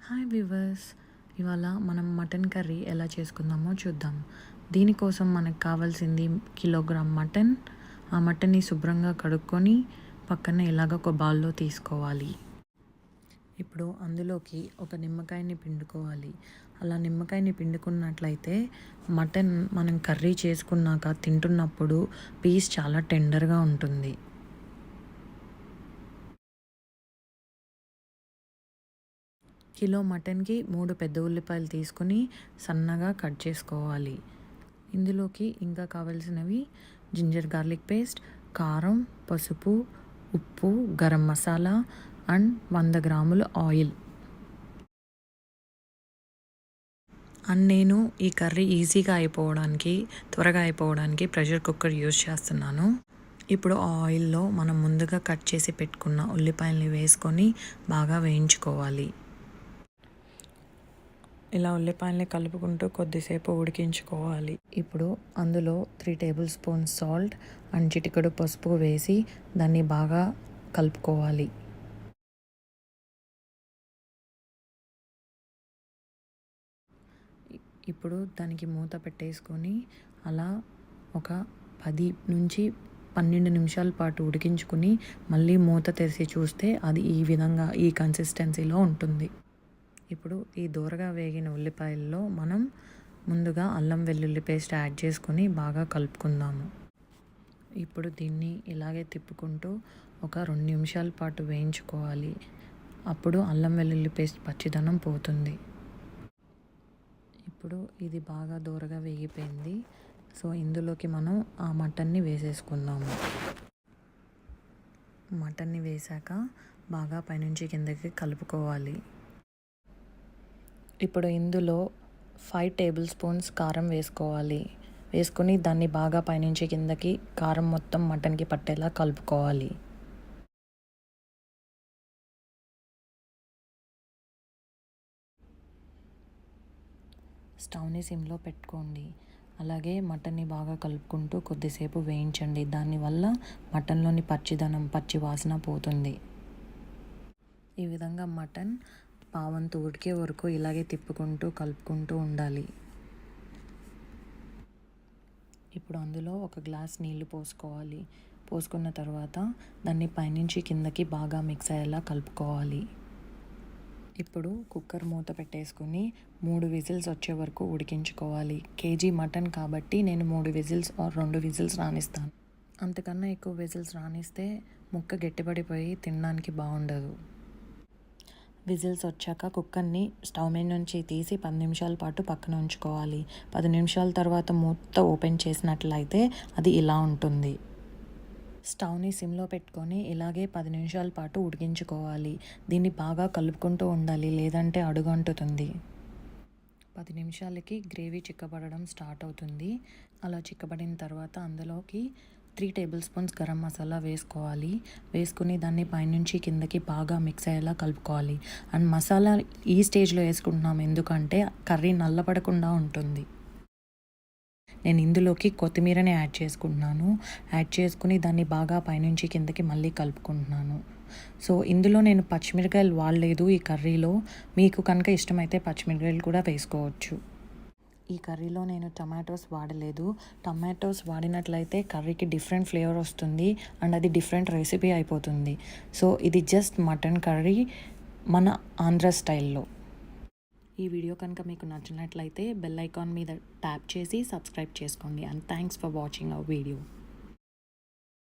Hi viewers, ఇవాళ మనం mutton curry ఎలా చేసుకుందామో చూద్దాం. దీనికోసం మనకు కావాల్సింది కిలోగ్రామ్ మటన్. ఆ మటన్ని శుభ్రంగా కడుక్కొని పక్కన ఇలాగ ఒక బౌల్లో తీసుకోవాలి. ఇప్పుడు అందులోకి ఒక నిమ్మకాయని పిండుకోవాలి. అలా నిమ్మకాయని పిండుకున్నట్లయితే మటన్ మనం కర్రీ చేసుకున్నాక తింటున్నప్పుడు పీస్ చాలా టెండర్గా ఉంటుంది. కిలో మటన్కి 3 పెద్ద ఉల్లిపాయలు తీసుకుని సన్నగా కట్ చేసుకోవాలి. ఇందులోకి ఇంకా కావాల్సినవి జింజర్ గార్లిక్ పేస్ట్, కారం, పసుపు, ఉప్పు, గరం మసాలా అండ్ 100 గ్రాముల ఆయిల్. అండ్ నేను ఈ కర్రీ ఈజీగా త్వరగా అయిపోవడానికి ప్రెషర్ కుక్కర్ యూజ్ చేస్తున్నాను. ఇప్పుడు ఆ ఆయిల్లో మనం ముందుగా కట్ చేసి పెట్టుకున్న ఉల్లిపాయల్ని వేసుకొని బాగా వేయించుకోవాలి. ఇలా ఉల్లిపాయల్ని కలుపుకుంటూ కొద్దిసేపు ఉడికించుకోవాలి. ఇప్పుడు అందులో 3 టేబుల్ స్పూన్స్ సాల్ట్ అండ్ చిటికెడు పసుపు వేసి దాన్ని బాగా కలుపుకోవాలి. ఇప్పుడు దానికి మూత పెట్టేసుకొని అలా ఒక 10 నుంచి 12 నిమిషాల పాటు ఉడికించుకుని మళ్ళీ మూత తెరిచి చూస్తే అది ఈ విధంగా ఈ కన్సిస్టెన్సీలో ఉంటుంది. ఇప్పుడు ఈ దూరగా వేగిన ఉల్లిపాయల్లో మనం ముందుగా అల్లం వెల్లుల్లి పేస్ట్ యాడ్ చేసుకొని బాగా కలుపుకుందాము. ఇప్పుడు దీన్ని ఇలాగే తిప్పుకుంటూ ఒక 2 నిమిషాల పాటు వేయించుకోవాలి. అప్పుడు అల్లం వెల్లుల్లి పేస్ట్ పచ్చిదనం పోతుంది. ఇప్పుడు ఇది బాగా దూరగా వేగిపోయింది. సో ఇందులోకి మనం ఆ మటన్ని వేసేసుకుందాము. మటన్ని వేసాక బాగా పైనుంచి కిందకి కలుపుకోవాలి. ఇప్పుడు ఇందులో 5 టేబుల్ స్పూన్స్ కారం వేసుకొని దాన్ని బాగా పైనుంచి కిందకి కారం మొత్తం మటన్కి పట్టేలా కలుపుకోవాలి. స్టవ్ని సిమ్లో పెట్టుకోండి. అలాగే మటన్ని బాగా కలుపుకుంటూ కొద్దిసేపు వేయించండి. దానివల్ల మటన్లోని పచ్చి వాసన పోతుంది. ఈ విధంగా మటన్ పావంతు ఉడికే వరకు ఇలాగే తిప్పుకుంటూ కలుపుకుంటూ ఉండాలి. ఇప్పుడు అందులో ఒక గ్లాస్ నీళ్లు పోసుకున్న తర్వాత దాన్ని పైనుంచి కిందకి బాగా మిక్స్ అయ్యేలా కలుపుకోవాలి. ఇప్పుడు కుక్కర్ మూత పెట్టేసుకుని 3 విజిల్స్ వచ్చే వరకు ఉడికించుకోవాలి. కేజీ మటన్ కాబట్టి నేను 3 విజిల్స్ 2 విజిల్స్ రానిస్తాను. అంతకన్నా ఎక్కువ విజిల్స్ రానిస్తే ముక్క గట్టిపడిపోయి తినడానికి బాగుండదు. విజిల్స్ వచ్చాక కుక్కర్ని స్టవ్ మీద నుంచి తీసి 10 నిమిషాల పాటు పక్కన ఉంచుకోవాలి. 10 నిమిషాల తర్వాత మూత ఓపెన్ చేసినట్లయితే అది ఇలా ఉంటుంది. స్టవ్ని సిమ్లో పెట్టుకొని ఇలాగే 10 నిమిషాల పాటు ఉడికించుకోవాలి. దీన్ని బాగా కలుపుకుంటూ ఉండాలి, లేదంటే అడుగంటుతుంది. 10 నిమిషాలకి గ్రేవీ చిక్కబడడం స్టార్ట్ అవుతుంది. అలా చిక్కబడిన తర్వాత అందులోకి 3 టేబుల్ స్పూన్స్ గరం మసాలా వేసుకుని దాన్ని పైనుంచి కిందకి బాగా మిక్స్ అయ్యేలా కలుపుకోవాలి. అండ్ మసాలా ఈ స్టేజ్లో వేసుకుంటున్నాం ఎందుకంటే కర్రీ నల్లపడకుండా ఉంటుంది. నేను ఇందులోకి కొత్తిమీరని యాడ్ చేసుకుని దాన్ని బాగా పైనుంచి కిందకి మళ్ళీ కలుపుకుంటున్నాను. సో ఇందులో నేను పచ్చిమిరకాయలు వాడలేదు ఈ కర్రీలో. మీకు కనుక ఇష్టమైతే పచ్చిమిరకాయలు కూడా వేసుకోవచ్చు. ఈ కర్రీలో నేను టమాటోస్ వాడలేదు. టమాటోస్ వాడినట్లయితే కర్రీకి డిఫరెంట్ ఫ్లేవర్ వస్తుంది అండ్ అది డిఫరెంట్ రెసిపీ అయిపోతుంది. సో ఇది జస్ట్ మటన్ కర్రీ మన ఆంధ్ర స్టైల్లో. ఈ వీడియో కనుక మీకు నచ్చినట్లయితే బెల్ ఐకాన్ మీద ట్యాప్ చేసి సబ్స్క్రైబ్ చేసుకోండి. And thanks for watching our video.